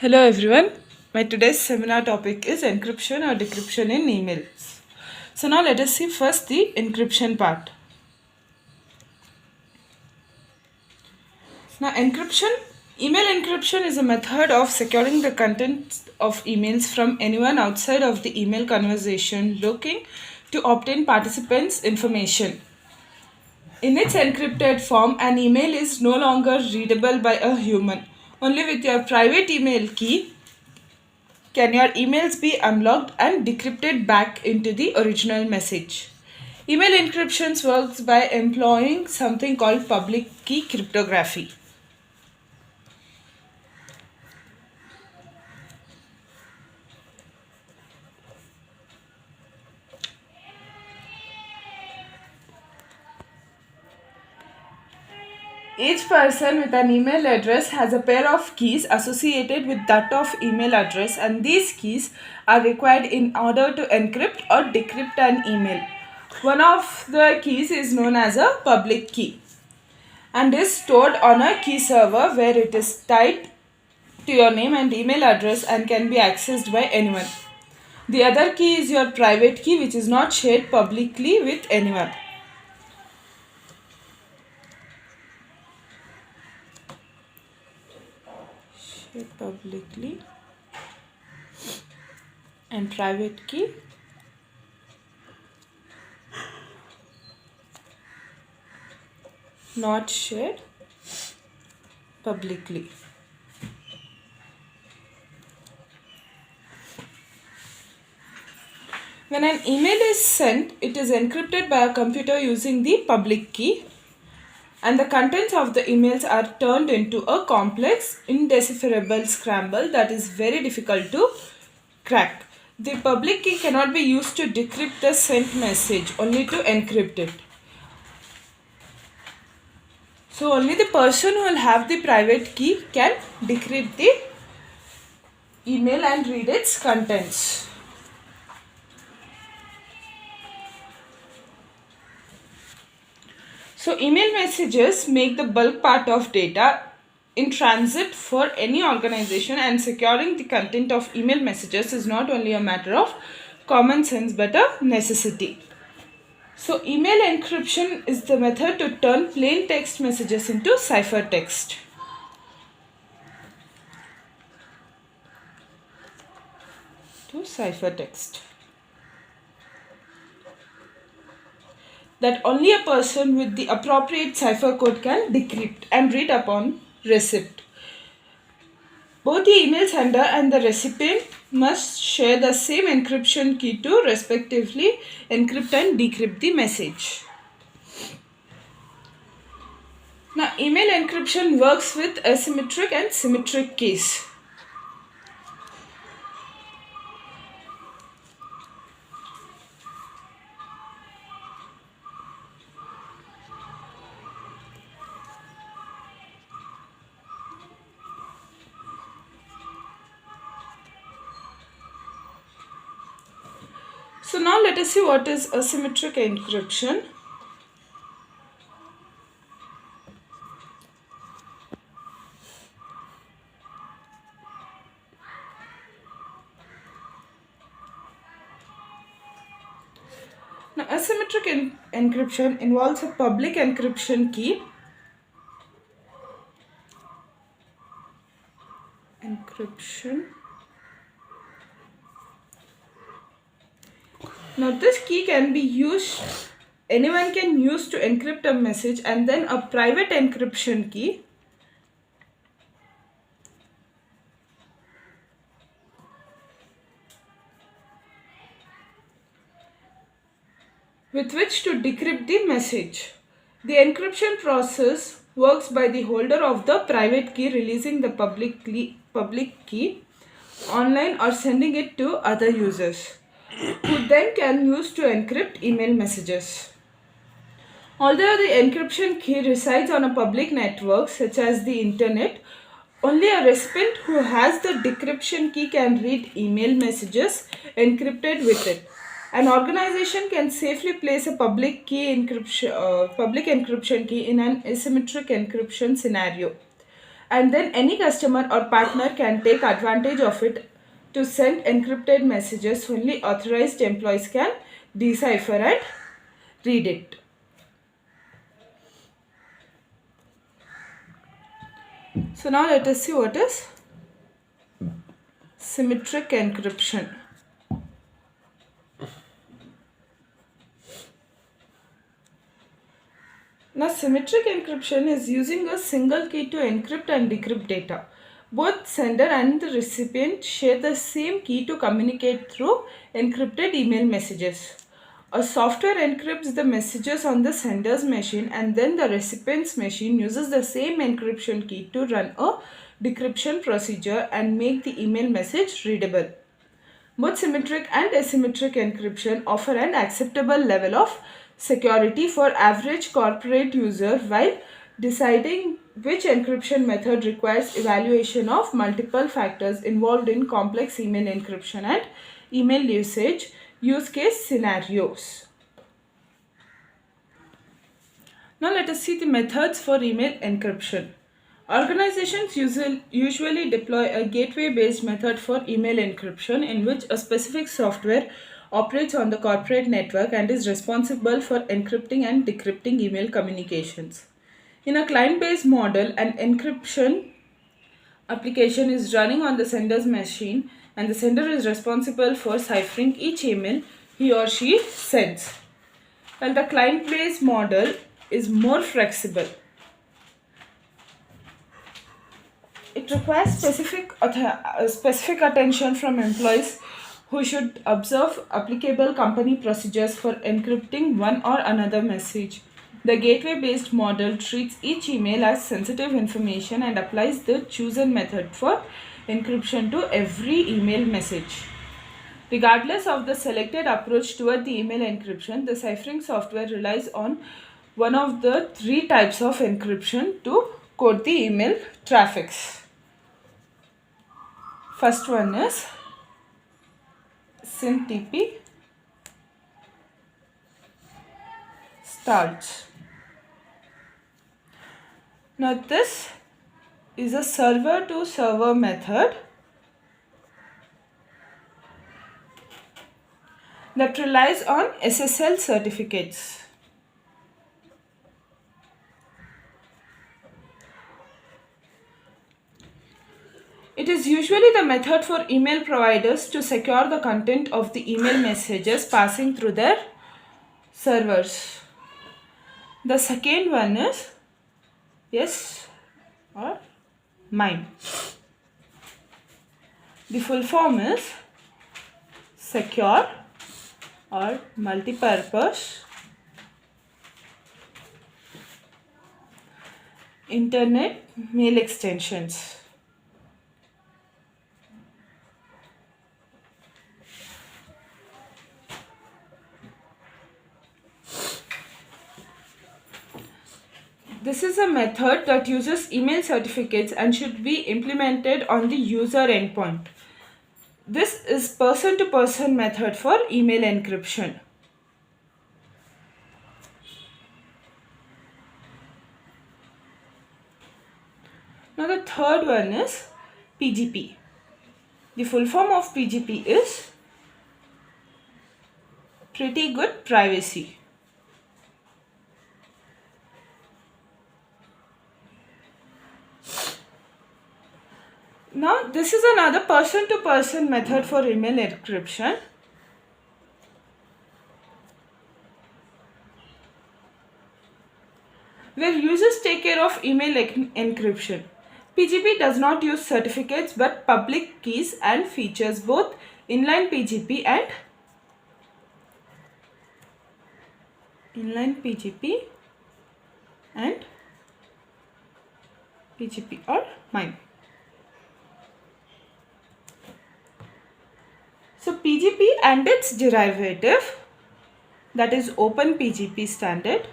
Hello everyone. My today's seminar topic is encryption or decryption in emails. So now let us see first the encryption part. Now email encryption is a method of securing the contents of emails from anyone outside of the email conversation looking to obtain participants' information. In its encrypted form, an email is no longer readable by a human. Only with your private email key can your emails be unlocked and decrypted back into the original message. Email encryption works by employing something called public key cryptography. Each person with an email address has a pair of keys associated with that of email address, and these keys are required in order to encrypt or decrypt an email. One of the keys is known as a public key and is stored on a key server where it is tied to your name and email address and can be accessed by anyone. The other key is your private key, which is not shared publicly with anyone. Shared publicly, and private key not shared publicly. When an email is sent, it is encrypted by a computer using the public key, and the contents of the emails are turned into a complex, indecipherable scramble that is very difficult to crack. The public key cannot be used to decrypt the sent message, only to encrypt it. So only the person who will have the private key can decrypt the email and read its contents. So email messages make the bulk part of data in transit for any organization, and securing the content of email messages is not only a matter of common sense but a necessity. So email encryption is the method to turn plain text messages into ciphertext. That only a person with the appropriate cipher code can decrypt and read upon receipt. Both the email sender and the recipient must share the same encryption key to respectively encrypt and decrypt the message. Now, email encryption works with asymmetric and symmetric keys. So now let us see what is asymmetric encryption. Now asymmetric encryption involves a public encryption key. Now this key can be used, anyone can use to encrypt a message, and then a private encryption key with which to decrypt the message. The encryption process works by the holder of the private key releasing the public key online or sending it to other users, who then can use to encrypt email messages. Although the encryption key resides on a public network such as the internet, only a recipient who has the decryption key can read email messages encrypted with it. An organization can safely place a public encryption key in an asymmetric encryption scenario. and then any customer or partner can take advantage of it to send encrypted messages. Only authorized employees can decipher and read it. So now let us see what is symmetric encryption. Now, symmetric encryption is using a single key to encrypt and decrypt data. Both sender and the recipient share the same key to communicate through encrypted email messages. A software encrypts the messages on the sender's machine, and then the recipient's machine uses the same encryption key to run a decryption procedure and make the email message readable. Both symmetric and asymmetric encryption offer an acceptable level of security for average corporate user, while deciding which encryption method requires evaluation of multiple factors involved in complex email encryption and email usage use case scenarios. Now let us see the methods for email encryption. Organizations usually deploy a gateway-based method for email encryption, in which a specific software operates on the corporate network and is responsible for encrypting and decrypting email communications. In a client-based model, an encryption application is running on the sender's machine, and the sender is responsible for ciphering each email he or she sends. While the client-based model is more flexible, it requires specific attention from employees, who should observe applicable company procedures for encrypting one or another message. The gateway-based model treats each email as sensitive information and applies the chosen method for encryption to every email message. Regardless of the selected approach toward the email encryption, the ciphering software relies on one of the three types of encryption to code the email traffics. First one is SYNTP starts. Now this is a server to server method that relies on SSL certificates. It is usually the method for email providers to secure the content of the email messages passing through their servers. The second one is yes or MIME. The full form is Secure or Multipurpose Internet Mail Extensions. This is a method that uses email certificates and should be implemented on the user endpoint. This is person-to-person method for email encryption. Now the third one is PGP. The full form of PGP is Pretty Good Privacy. Now this is another person-to-person method for email encryption. Where users take care of email encryption. PGP does not use certificates but public keys and features both inline PGP and PGP or MIME. So PGP and its derivative, that is Open PGP standard,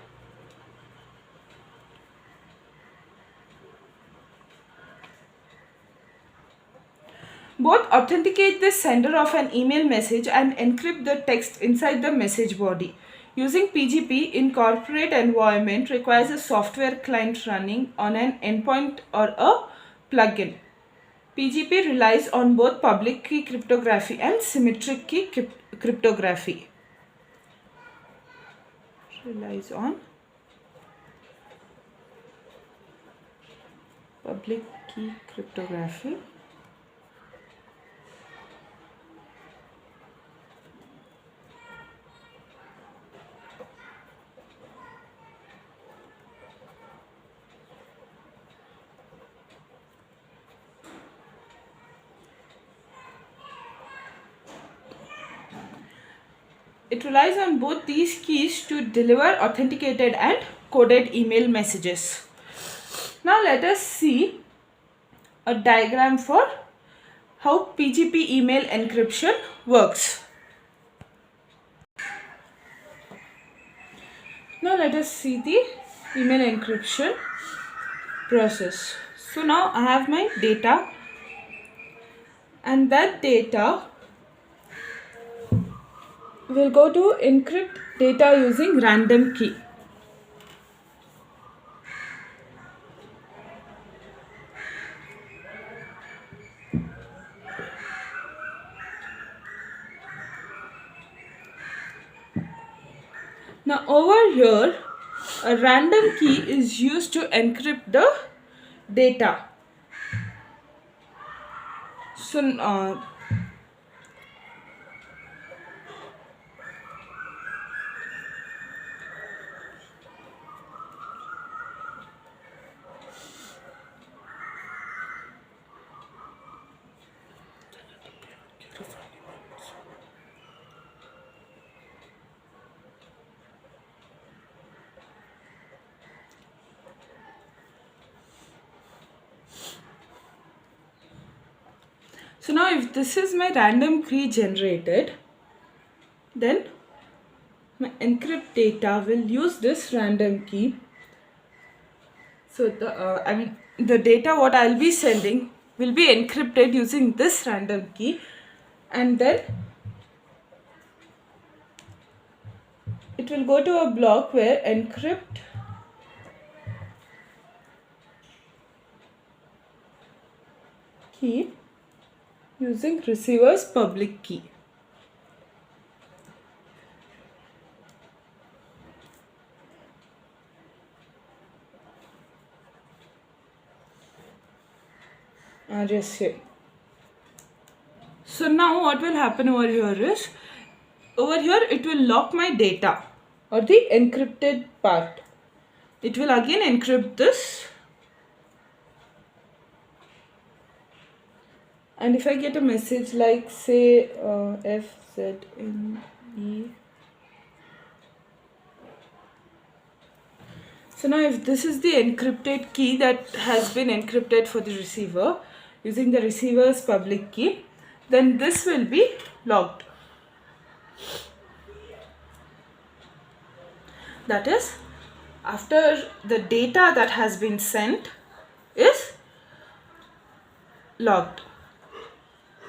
both authenticate the sender of an email message and encrypt the text inside the message body. Using PGP in corporate environment requires a software client running on an endpoint or a plugin. PGP relies on both public key cryptography and symmetric key cryptography. Relies on public key cryptography It relies on both these keys to deliver authenticated and coded email messages. Now let us see a diagram for how PGP email encryption works. Now let us see the email encryption process. So now I have my data, and that data will go to encrypt data using random key. Now over here, a random key is used to encrypt the data. So So now if this is my random key generated, then my encrypt data will use this random key. So the data what I'll be sending will be encrypted using this random key, and then it will go to a block where encrypt key using receiver's public key. Just here. So now what will happen over here is, over here it will lock my data or the encrypted part. It will again encrypt this, and if I get a message like say FZNE, so now if this is the encrypted key that has been encrypted for the receiver using the receiver's public key, then this will be locked. That is, after the data that has been sent is locked.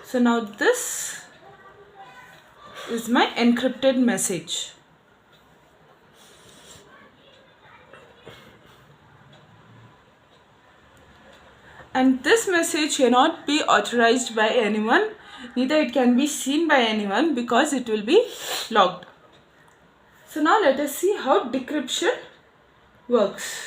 So now this is my encrypted message. And this message cannot be authorized by anyone, neither it can be seen by anyone because it will be locked. So now let us see how decryption works.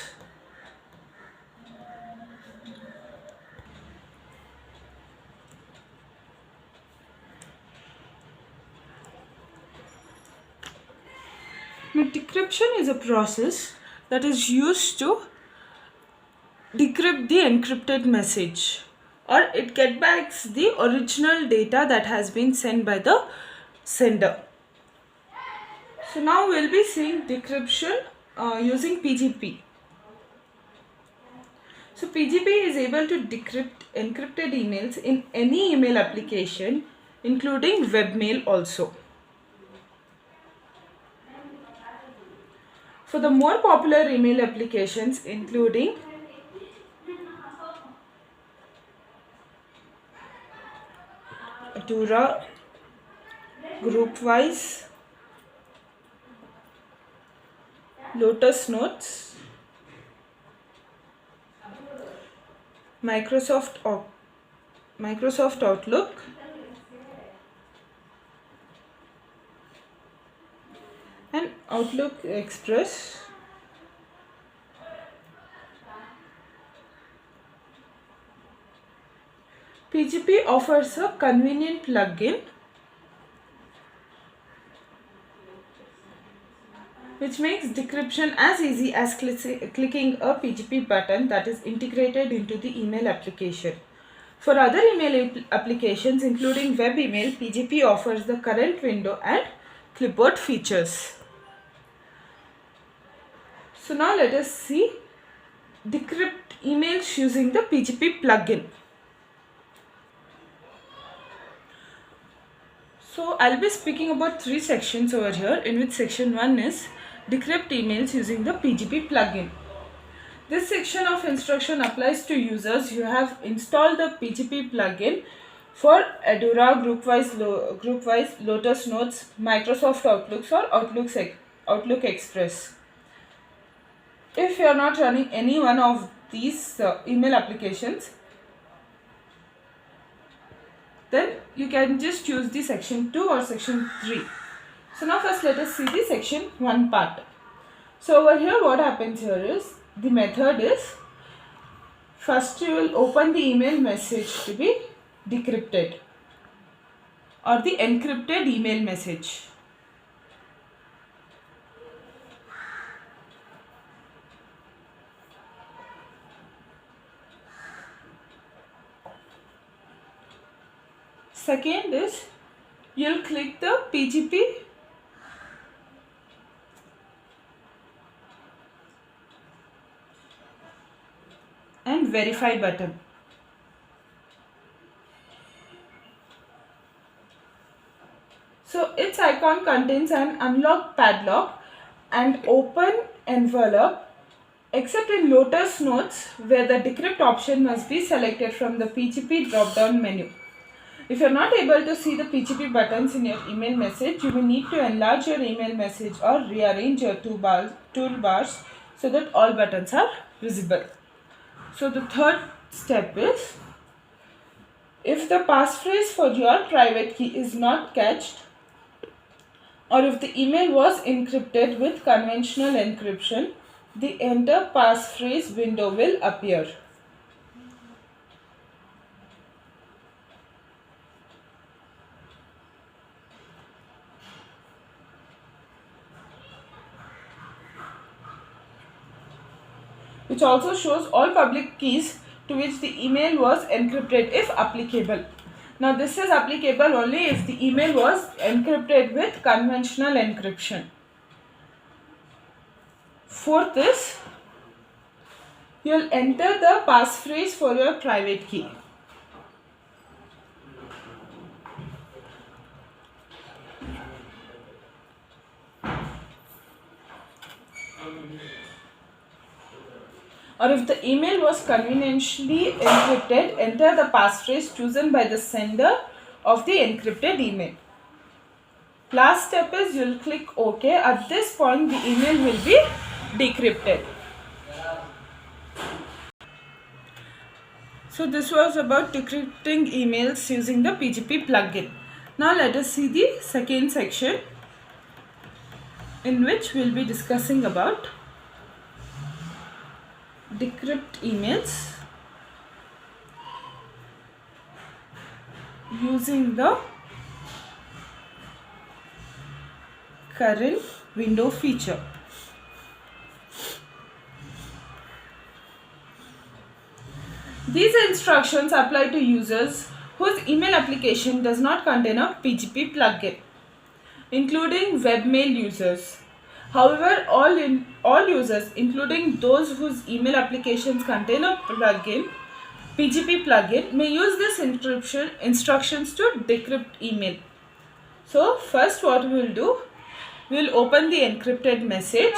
Now, decryption is a process that is used to decrypt the encrypted message, or it gets back the original data that has been sent by the sender. So now we'll be seeing decryption using PGP. So PGP is able to decrypt encrypted emails in any email application, including webmail also. For the more popular email applications, including Atura, Groupwise, Lotus Notes, Microsoft Outlook, and Outlook Express. PGP offers a convenient plugin which makes decryption as easy as clicking a PGP button that is integrated into the email application. For other email applications including web email, PGP offers the current window and clipboard features. So now let us see decrypt emails using the PGP plugin. So I'll be speaking about 3 sections over here, in which section 1 is decrypt emails using the PGP plugin. This section of instruction applies to users who have installed the PGP plugin for Adura, Groupwise, Lotus Notes, Microsoft Outlooks or Outlook Express. If you are not running any one of these email applications, then you can just use the section 2 or section 3. So now first let us see the section 1 part. So over here what happens here is, the method is, first you will open the email message to be decrypted or the encrypted email message. Second is, you'll click the PGP and verify button. So its icon contains an unlock padlock and open envelope, except in Lotus Notes where the decrypt option must be selected from the PGP drop-down menu. If you are not able to see the PGP buttons in your email message, you may need to enlarge your email message or rearrange your toolbars so that all buttons are visible. So the third step is, if the passphrase for your private key is not cached, or if the email was encrypted with conventional encryption, the enter passphrase window will appear. Which also shows all public keys to which the email was encrypted if applicable. Now this is applicable only if the email was encrypted with conventional encryption. Fourth is, you will enter the passphrase for your private key. Or if the email was conveniently encrypted, enter the passphrase chosen by the sender of the encrypted email. Last step is, you will click OK. At this point the email will be decrypted. So this was about decrypting emails using the PGP plugin. Now let us see the second section, in which we will be discussing about decrypt emails using the current window feature. These instructions apply to users whose email application does not contain a PGP plugin, including webmail users. However, all users, including those whose email applications contain a PGP plugin, may use this instructions to decrypt email. So first what we will do, we will open the encrypted message.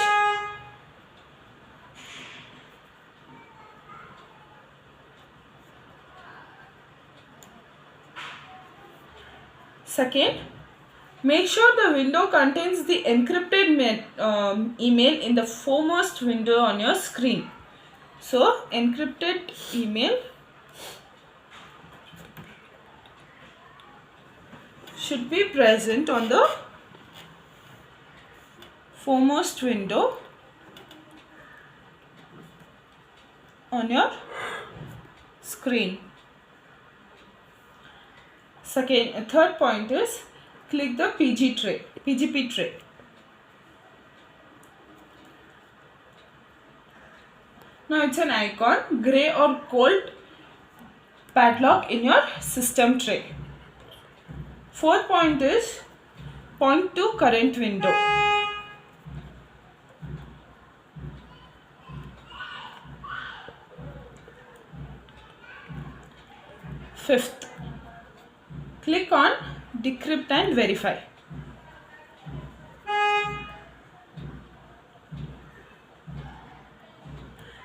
Second, make sure the window contains the encrypted email in the foremost window on your screen. So encrypted email should be present on the foremost window on your screen. Third point is click the PGP tray. Now it's an icon, gray or gold padlock in your system tray. Fourth point is point to current window. Fifth, click on decrypt and verify.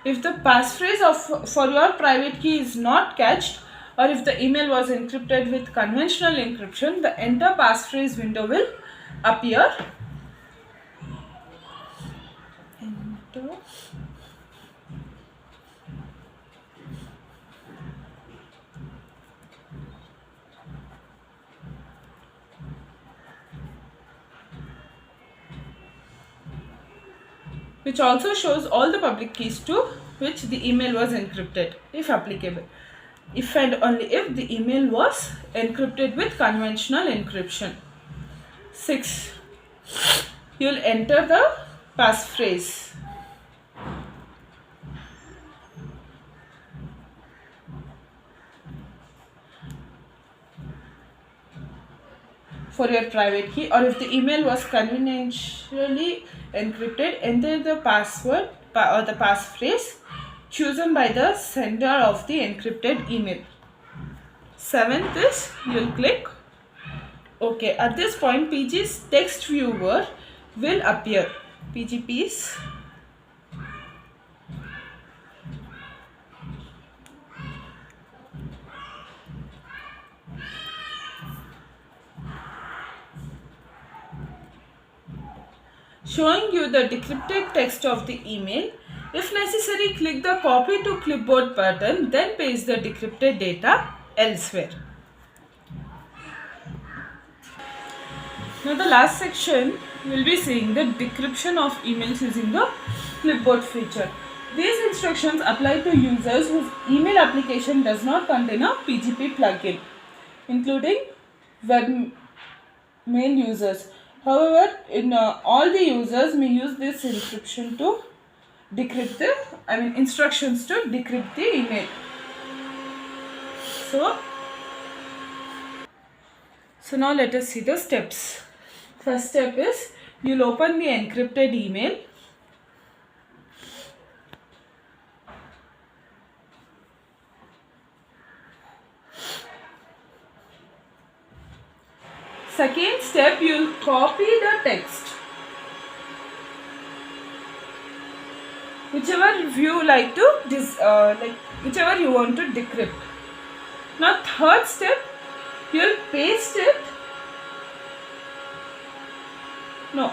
If the passphrase for your private key is not cached, or if the email was encrypted with conventional encryption, the enter passphrase window will appear. Enter. Which also shows all the public keys to which the email was encrypted, if applicable. If and only if the email was encrypted with conventional encryption. 6. You will enter the passphrase. For your private key, or if the email was conveniently encrypted, enter the password or the passphrase chosen by the sender of the encrypted email. 7th is you will click OK. At this point, PG's text viewer will appear. PGP's showing you the decrypted text of the email. If necessary, click the copy to clipboard button, then paste the decrypted data elsewhere. Now the last section, we will be seeing the decryption of emails using the clipboard feature. These instructions apply to users whose email application does not contain a PGP plugin, including webmail users. However, all the users may use this encryption to decrypt instructions to decrypt the email. So now let us see the steps. First step is you'll open the encrypted email. Second step, you'll copy the text, whichever you like to whichever you want to decrypt. Now third step, you'll paste it. No,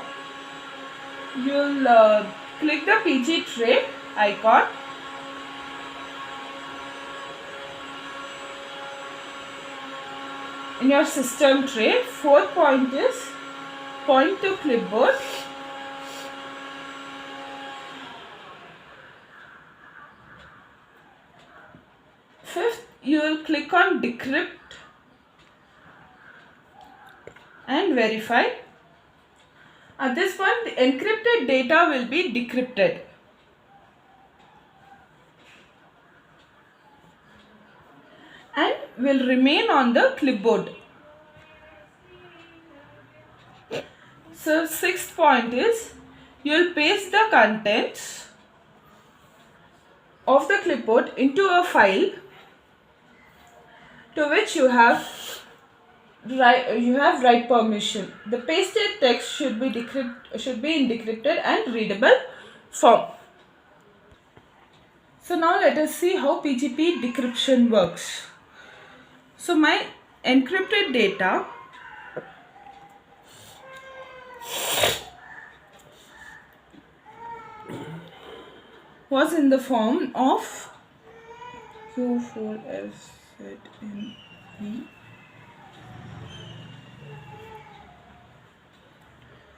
you'll click the PG tray icon. In your system tray. Fourth point is point to clipboard. Fifth, you will click on decrypt and verify. At this point, the encrypted data will be decrypted. And will remain on the clipboard. So sixth point is you will paste the contents of the clipboard into a file to which you have write permission. The pasted text should be in decrypted and readable form. So now let us see how PGP decryption works. So my encrypted data was in the form of Q4FZNE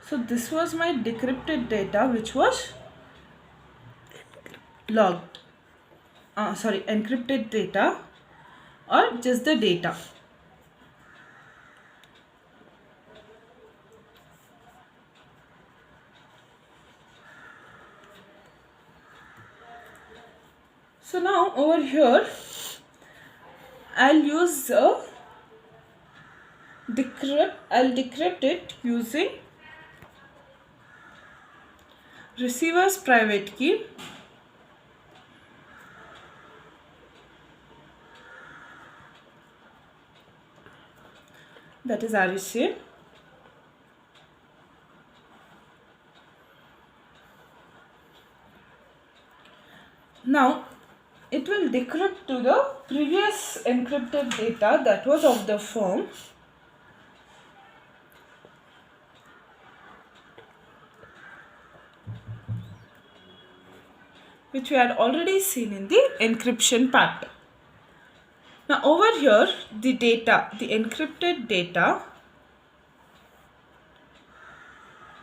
So this was my decrypted data which was logged. Encrypted data or just the data. So now over here I'll use I'll decrypt it using receiver's private key, that is RSA. Now it will decrypt to the previous encrypted data that was of the firm, which we had already seen in the encryption part. Now over here the data, the encrypted data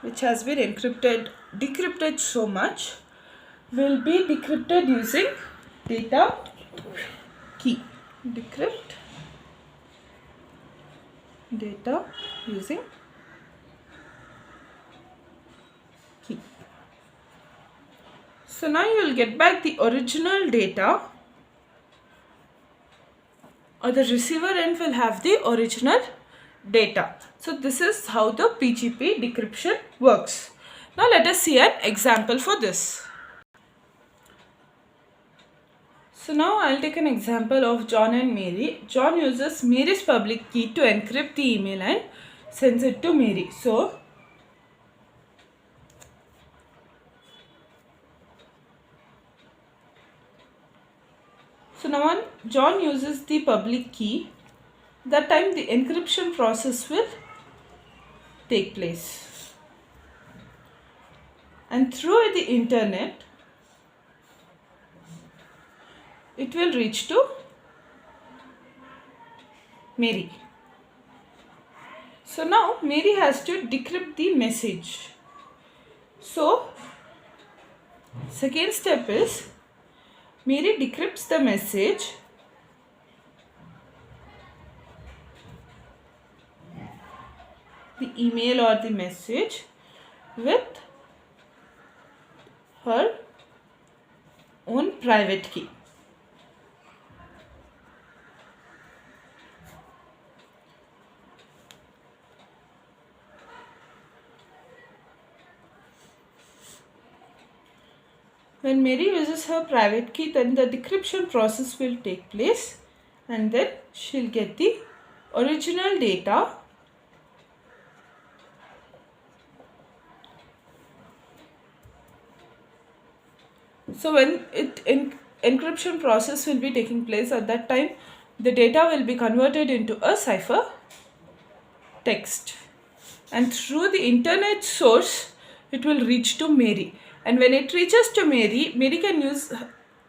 which has been decrypted so much will be decrypted using data key. Decrypt data using key. So now you will get back the original data, or the receiver end will have the original data. So this is how the PGP decryption works. Now let us see an example for this. So now I'll take an example of John and Mary. John uses Mary's public key to encrypt the email and sends it to Mary. So now when John uses the public key, that time the encryption process will take place. And through the internet, it will reach to Mary. So now Mary has to decrypt the message. So second step is Mary decrypts the message the email or the message with her own private key. When Mary uses her private key, then the decryption process will take place and then she'll get the original data So when encryption process will be taking place, at that time the data will be converted into a cipher text, and through the internet source it will reach to Mary, and when it reaches to Mary, Mary can use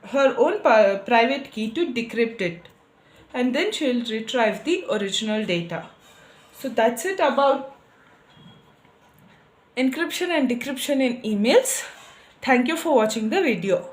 her own private key to decrypt it, and then she will retrieve the original data. So that's it about encryption and decryption in emails. Thank you for watching the video.